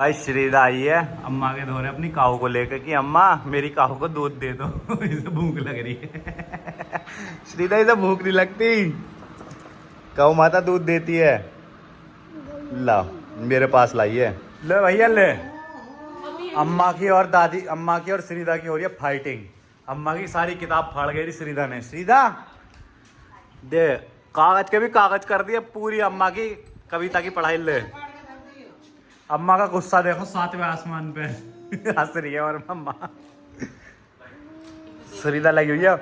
भाई श्रीदा आई है अम्मा के धोरे अपनी काऊ को लेकर कि अम्मा मेरी काऊ को दूध दे दो। इसे भूख लग रही है। श्रीदा इसे भूख नहीं लगती, काऊ माता दूध देती है। ला मेरे पास लाई है, ले भैया ले। अम्मा की और दादी, अम्मा की और श्रीदा की हो रही है फाइटिंग। अम्मा की सारी किताब फाड़ गई श्रीदा ने। श्रीदा दे, कागज के भी कागज कर दिए पूरी। अम्मा की कविता की पढ़ाई ले। अम्मा का गुस्सा देखो सातवें आसमान पे। हंस रही है और अम्मा श्रीदा लगी हुई है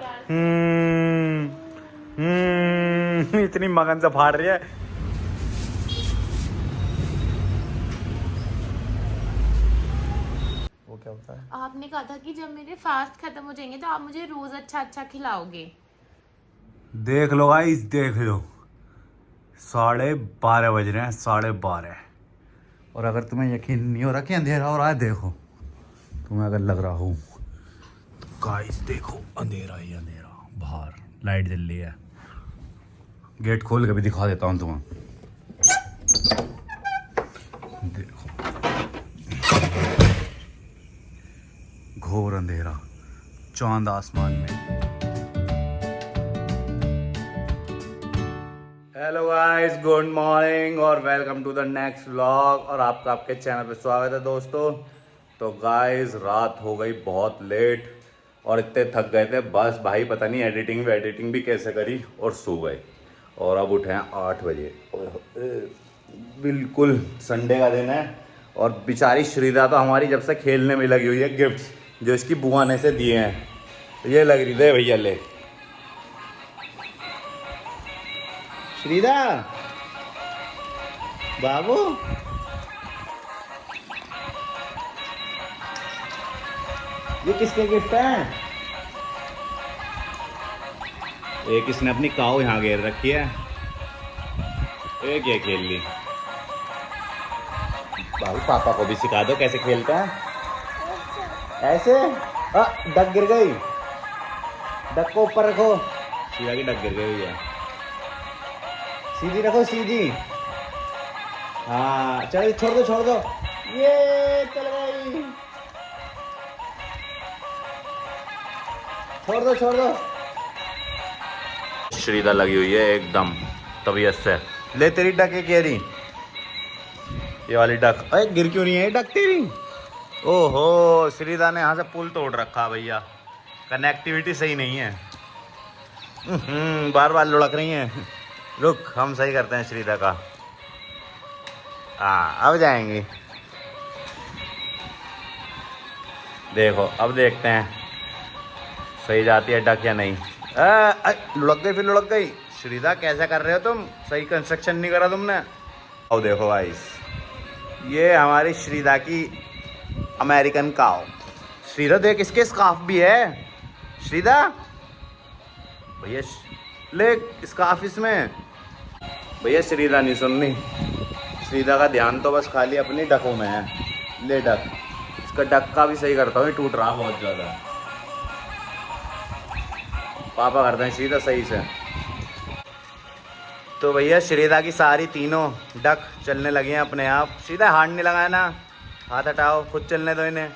इतनी मगन से फाड़ रही है। वो क्या होता है? आपने कहा था कि जब मेरे फास्ट खत्म हो जाएंगे तो आप मुझे रोज अच्छा अच्छा खिलाओगे। देख लो गाइस, देख लो 12:30 बज रहे हैं, 12:30। और अगर तुम्हें यकीन नहीं हो रहा कि अंधेरा हो रहा है, देखो तुम्हें अगर लग रहा हो तो गाइस देखो अंधेरा ही अंधेरा, बाहर लाइट जल रही है। गेट खोल के भी दिखा देता हूँ तुम्हें, देखो घोर अंधेरा, चांद आसमान में। हेलो गाइस, गुड मॉर्निंग और welcome to the next vlog. और आपका आपके चैनल पे स्वागत है दोस्तों। तो गाइस रात हो गई बहुत लेट और इतने थक गए थे, बस भाई पता नहीं एडिटिंग भी कैसे करी और सो गए। और अब उठे हैं 8 बजे। बिल्कुल संडे का दिन है और बेचारी श्रीदा तो हमारी जब से खेलने में लगी हुई है। गिफ्ट्स जो इसकी बुआ ने से दिए हैं, तो ये लग रही थे भैया ले। श्रीदा बाबू ये किसके गिफ्ट हैं? एक इसने अपनी काऊ यहाँ घेर रखी है, एक ये खेल ली। बाबू पापा को भी सिखा दो कैसे खेलते हैं ऐसे। डक गिर गई, डक को ऊपर रखो। श्रीदा की डक गिर गई है, सीधी रखो सीधी। हाँ चलो छोड़ दो ये चल गई। छोड़ दो। श्रीदा लगी हुई है एकदम तबीयत से। ले तेरी डक है कह रही, ये वाली डक। अरे गिर क्यों नहीं है डक तेरी? ओहो श्रीदा ने यहाँ से पुल तोड़ रखा भैया, कनेक्टिविटी सही नहीं है। बार बार लुढ़क रही हैं। रुक हम सही करते हैं श्रीदा का। हाँ अब जाएंगी, देखो अब देखते हैं सही जाती है डक या नहीं। लुढ़क गई। श्रीदा कैसा कर रहे हो तुम, सही कंस्ट्रक्शन नहीं करा तुमने। अब देखो गाइस, ये हमारी श्रीदा की अमेरिकन काऊ। श्रीदा देख इसके स्कार्फ भी है। श्रीदा भैया ले स्कार्फ इसमें। भैया श्रीदा नहीं सुन रही, श्रीदा का ध्यान तो बस खाली अपनी डकों में है। ले डक, इसका डक का भी सही करता हूँ, टूट रहा बहुत ज़्यादा। पापा करते हैं श्रीदा सही से। तो भैया श्रीदा की सारी तीनों डक चलने लगी हैं अपने आप। श्रीदा हाथ नहीं लगाया ना, हाथ हटाओ, खुद चलने दो इन्हें।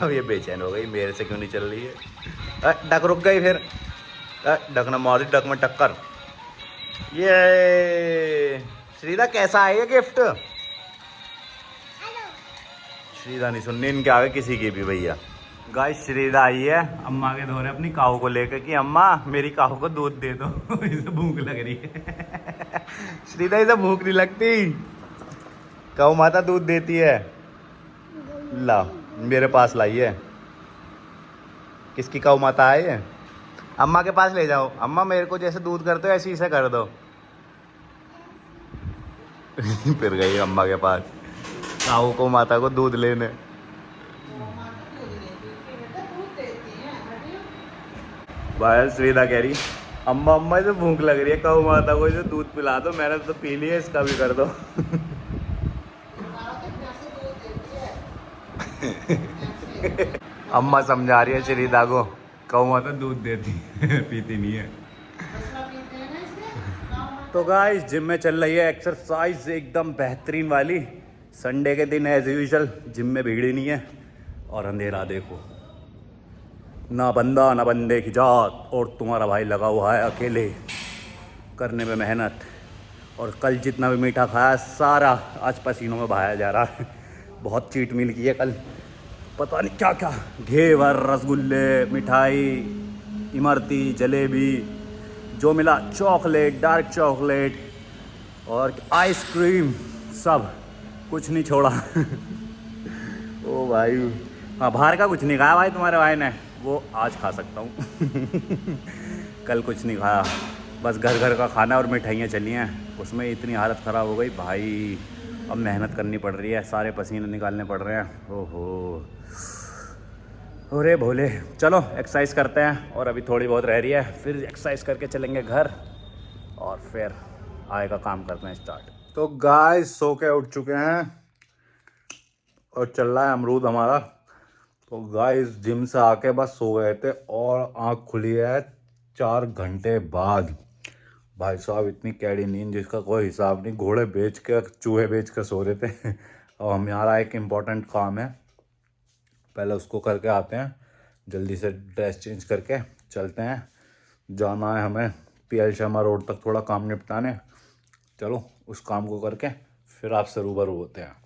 अब ये बेचैन हो गई, मेरे से क्यों नहीं चल रही है। डक रुक गई फिर। डक न मार दी, डक में टक्कर। ये श्रीदा कैसा है ये गिफ्ट? श्रीदा नहीं सुननी इनके आगे किसी की भी भैया। गाइस श्रीदा आई है अम्मा के धोरे अपनी काऊ को लेकर कि अम्मा मेरी काऊ को दूध दे दो। इसे भूख लग रही है। श्रीदा इसे भूख नहीं लगती, काऊ माता दूध देती है। ला मेरे पास लाई है। किसकी काऊ माता है ये? अम्मा के पास ले जाओ। अम्मा मेरे को जैसे दूध करते हो ऐसे इसे कर दो। फिर गई अम्मा के पास काऊ को माता को दूध लेने। भाई श्रीदा कह रही अम्मा अम्मा इसे भूख लग रही है, काऊ माता को इसे दूध पिला दो। मैंने तो पी लिया, इसका भी कर दो। अम्मा समझा रही है श्रीदा को, काऊ माता दूध देती है, पीती नहीं है। तो गाइस जिम में चल रही है एक्सरसाइज एकदम बेहतरीन वाली। संडे के दिन एज यूजुअल जिम में भीड़ ही नहीं है और अंधेरा देखो, ना बंदा ना बंदे की जात, और तुम्हारा भाई लगा हुआ है अकेले करने में मेहनत। और कल जितना भी मीठा खाया सारा आज पसीनों में बहाया जा रहा है। बहुत चीट मील की है कल, पता नहीं क्या क्या, घेवर, रसगुल्ले, मिठाई, इमरती, जलेबी, जो मिला, चॉकलेट, डार्क चॉकलेट और आइसक्रीम, सब कुछ नहीं छोड़ा। ओ भाई, हाँ बाहर का कुछ नहीं खाया भाई तुम्हारे भाई ने, वो आज खा सकता हूँ। कल कुछ नहीं खाया, बस घर घर का खाना और मिठाइयाँ चली हैं, उसमें इतनी हालत ख़राब हो गई भाई। अब मेहनत करनी पड़ रही है, सारे पसीने निकालने पड़ रहे हैं। ओहो, अरे भोले, चलो एक्सरसाइज करते हैं, और अभी थोड़ी बहुत रह रही है, फिर एक्सरसाइज करके चलेंगे घर और फिर आएगा काम करते हैं स्टार्ट। तो गाइस सो के उठ चुके हैं और चल रहा है अमरूद हमारा। तो गाइस जिम से आके बस सो गए थे और आँख खुली है 4 घंटे बाद। भाई साहब इतनी कैडी नींद जिसका कोई हिसाब नहीं, घोड़े बेच के चूहे बेच के सो रहे थे। अब हमारा एक इम्पोर्टेंट काम है, पहले उसको करके आते हैं, जल्दी से ड्रेस चेंज करके चलते हैं। जाना है हमें PL शर्मा रोड तक थोड़ा काम निपटाने। चलो उस काम को करके फिर आपसे रूबरू होते हैं।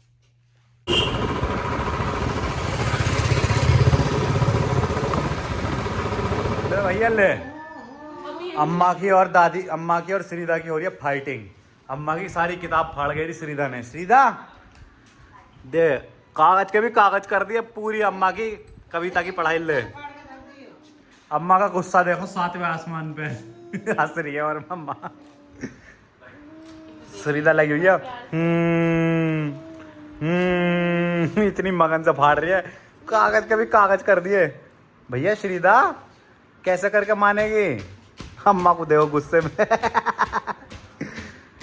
ले भैया ले, अम्मा की और दादी, अम्मा की और श्रीदा की हो रही है फाइटिंग। अम्मा की सारी किताब फाड़ गई श्रीदा ने। श्रीदा दे, कागज के भी कागज कर दिए, पूरी अम्मा की कविता की पढ़ाई ले। अम्मा का गुस्सा देखो 7वें आसमान पे। हंस रही है और अम्मा। श्रीदा लगी हुई है इतनी मगन से फाड़ रही है, कागज के भी कागज कर दिए। भैया श्रीदा कैसे करके मानेगी? अम्मा को देखो गुस्से में।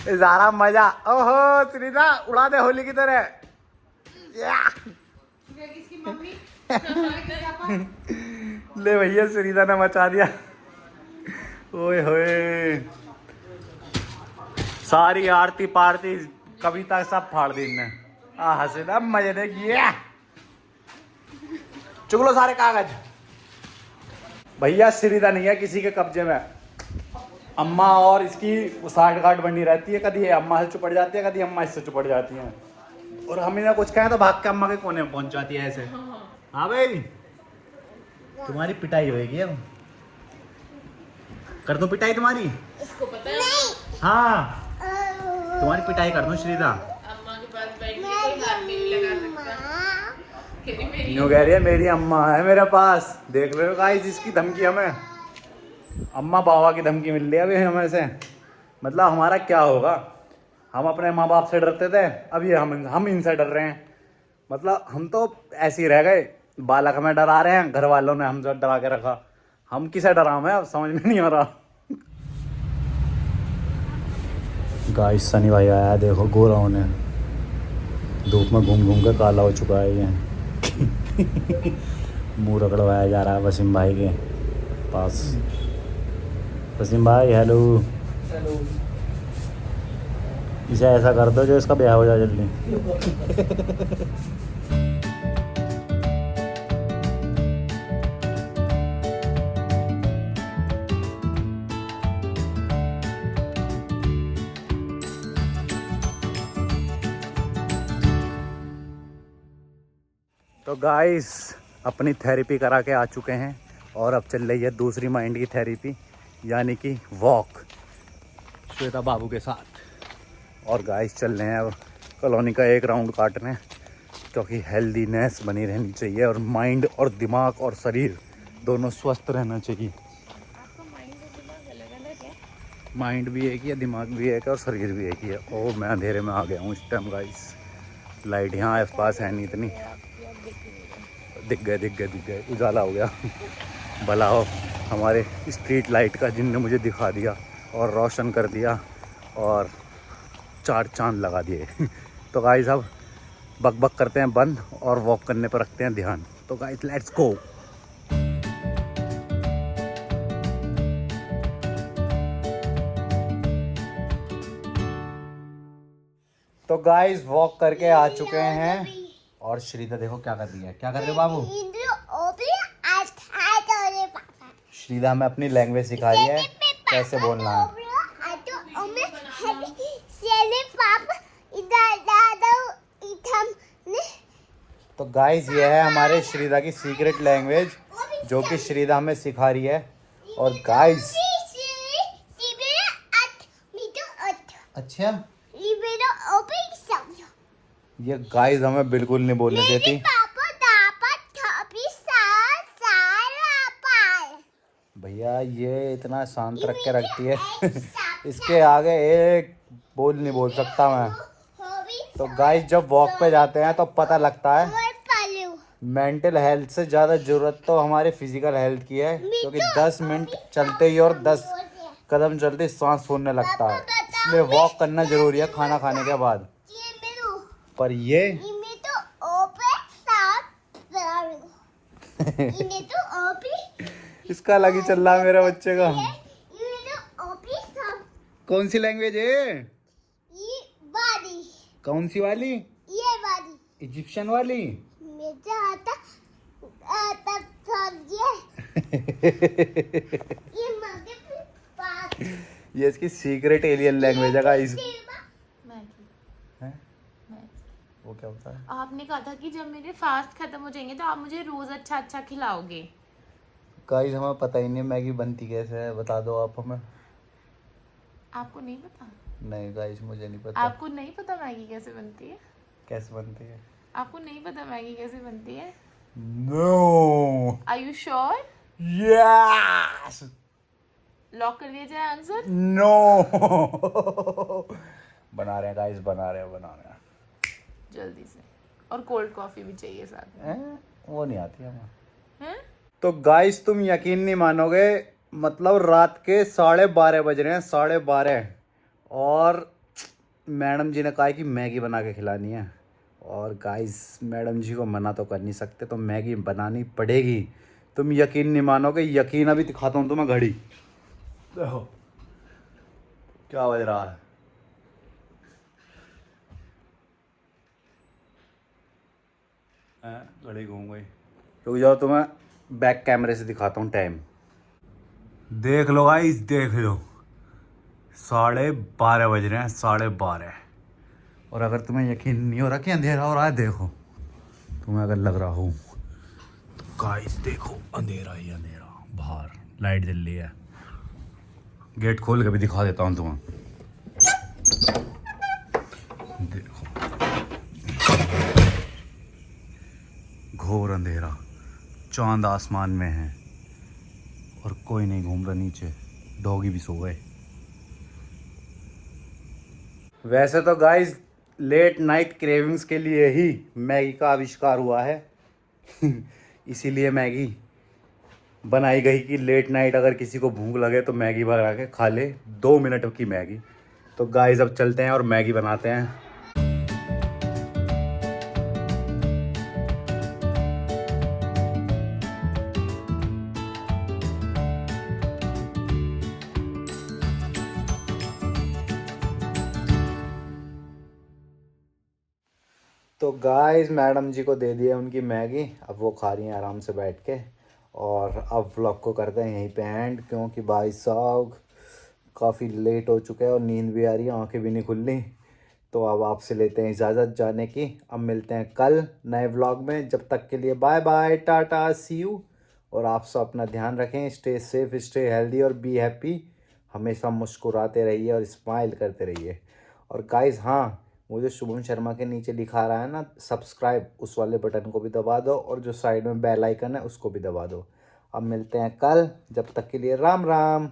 ज़ारा मजा, ओहो श्रीदा उड़ा दे होली की तरह। ले भैया श्रीदा ने मचा दिया। ओए होए, सारी आरती पारती कविता सब फाड़ दी इनने। हंसे मजे ने किया, चुग लो सारे कागज। भैया श्रीदा नहीं है किसी के कब्जे में। अम्मा और इसकी साठ गांठ बनी रहती है, कभी अम्मा से चुपड़ जाती है, कभी अम्मा इससे चुपड़ जाती है, और हम इन्हें कुछ कहें तो भाग के अम्मा के कोने में पहुंच जाती है ऐसे। हाँ भाई तुम्हारी पिटाई होगी अब, कर दो पिटाई तुम्हारी। उसको पता है? हाँ तुम्हारी पिटाई कर दूं श्रीदा। अम्मा के पास बैठ के कोई हाथ नहीं लगा सकता। यूँ कह रही है मेरी अम्मा है मेरे पास। देख रहे हो गाइस इसकी धमकी, हमें अम्मा बाबा की धमकी मिल रही है अभी हमें से। मतलब हमारा क्या होगा, हम अपने माँ बाप से डरते थे, अब ये हम इनसे डर रहे हैं। मतलब हम तो ऐसे ही रह गए, बालक हमें डरा रहे हैं, घर वालों ने हमसे डरा के रखा, हम किसे डराएं अब समझ में नहीं आ रहा। गाइस सनी भाई आया, देखो गोरा होने, धूप में घूम घूम के काला हो चुका है ये। मुँह रगड़वाया जा रहा है वसीम भाई के पास। वसीम भाई हेलो। हेलो। इसे ऐसा कर दो जो इसका ब्याह हो जाए जल्दी। तो गाइस अपनी थेरेपी करा के आ चुके हैं और अब चल रही है दूसरी माइंड की थेरेपी, यानी कि वॉक श्वेता बाबू के साथ। और गाइस चल रहे हैं अब कॉलोनी का एक राउंड काटने, क्योंकि हेल्दीनेस बनी रहनी चाहिए और माइंड और दिमाग और शरीर दोनों स्वस्थ रहना चाहिए। आपका माइंड और दिमाग अलग-अलग है? माइंड भी एक ही है, दिमाग भी एक है और शरीर भी एक ही है। और मैं अंधेरे में आ गया हूँ इस टाइम गाइस, लाइट यहाँ आस पास है नहीं इतनी। दिख गए उजाला हो गया। भला हो हमारे स्ट्रीट लाइट का, जिनने मुझे दिखा दिया और रोशन कर दिया और 4 चांद लगा दिए। तो गाइस अब बक बक करते हैं बंद और वॉक करने पर रखते हैं ध्यान। तो गाइस लेट्स गो। तो गाइस वॉक करके आ चुके हैं और श्रीदा देखो क्या कर रही है। क्या कर रहे हो बाबू? श्रीदा हमें अपनी लैंग्वेज सिखा रही है कैसे बोलना है। तो गाइस ये है हमारे श्रीदा की सीक्रेट लैंग्वेज जो कि श्रीदा हमें सिखा रही है। और गाइस अच्छा ये गाइस हमें बिल्कुल नहीं बोलने देती। भैया ये इतना शांत रख के रखती है इसके आगे एक बोल नहीं बोल सकता मैं। तो गाइस जब वॉक पे जाते हैं तो पता लगता है मेंटल हेल्थ से ज़्यादा ज़रूरत तो हमारे फिजिकल हेल्थ की है, क्योंकि 10 मिनट चलते ही और 10 कदम चलते ही सांस फूलने लगता है। इसलिए वॉक करना ज़रूरी है खाना खाने के बाद। पर ये इसका अलग ही चल रहा है मेरे बच्चे का। कौन सी लैंग्वेज है? कौन सी वाली? ये वाली इजिप्शियन वाली। ये इसकी सीक्रेट एलियन लैंग्वेज है गाइस। वो क्या होता है? आपने कहा था कि जब मेरे फास्ट खत्म हो जाएंगे तो आप मुझे रोज अच्छा अच्छा खिलाओगे। गाइस हमें पता ही नहीं मैगी बनती कैसे है, बता दो आप हमें। आपको नहीं पता? नहीं गाइस मुझे नहीं पता। आपको नहीं पता मैगी कैसे बनती है? कैसे बनती है? आपको नहीं पता मैगी कैसे बनती है? No. Are you sure? Yes. Lock कर दिया जाए आंसर? नो। बना रहे हैं गाइस, बना रहे हैं जल्दी से। और कोल्ड कॉफी भी चाहिए साथ में। वो नहीं आती हमें। हैं? तो गाइस तुम यकीन नहीं मानोगे, मतलब रात के 12:30 बज रहे हैं, 12:30, और मैडम जी ने कहा कि मैगी बना के खिलानी है। और गाइस मैडम जी को मना तो कर नहीं सकते, तो मैगी बनानी पड़ेगी। तुम यकीन नहीं मानोगे, यकीन अभी दिखाता हूँ तुम्हें। घड़ी देखो क्या बज रहा है। घड़ी घूम गई। रुक जाओ तुम्हें बैक कैमरे से दिखाता हूँ टाइम। देख लो गाइस, देख लो 12:30 बज रहे हैं, 12:30। और अगर तुम्हें यकीन नहीं हो रहा कि अंधेरा हो रहा है, देखो तुम्हें अगर लग रहा हो तो गाइस देखो अंधेरा ही अंधेरा, बाहर लाइट जल रही है। गेट खोल के भी दिखा देता हूँ तुम्हें। देखो घोर अंधेरा, चांद आसमान में है और कोई नहीं घूम रहा नीचे, डॉगी भी सो गए। वैसे तो गाइस लेट नाइट क्रेविंग्स के लिए ही मैगी का आविष्कार हुआ है इसीलिए मैगी बनाई गई कि लेट नाइट अगर किसी को भूख लगे तो मैगी बना के खा ले, 2 मिनट की मैगी। तो गाइस अब चलते हैं और मैगी बनाते हैं। तो गाइस मैडम जी को दे दिया उनकी मैगी, अब वो खा रही हैं आराम से बैठ के। और अब व्लॉग को करते हैं यहीं पे एंड, क्योंकि भाई साहब काफ़ी लेट हो चुका है और नींद भी आ रही है, आंखें भी नहीं खुल रही। तो अब आपसे लेते हैं इजाज़त जाने की। अब मिलते हैं कल नए व्लॉग में, जब तक के लिए bye bye, tata, see you. और आप सब अपना ध्यान रखें, स्टे सेफ, स्टे हेल्दी और बी हैप्पी। हमेशा मुस्कुराते रहिए और स्माइल करते रहिए। और गाइस हाँ, वो जो शुभम शर्मा के नीचे दिखा रहा है ना सब्सक्राइब, उस वाले बटन को भी दबा दो, और जो साइड में बेल आइकन है उसको भी दबा दो। अब मिलते हैं कल, जब तक के लिए राम राम।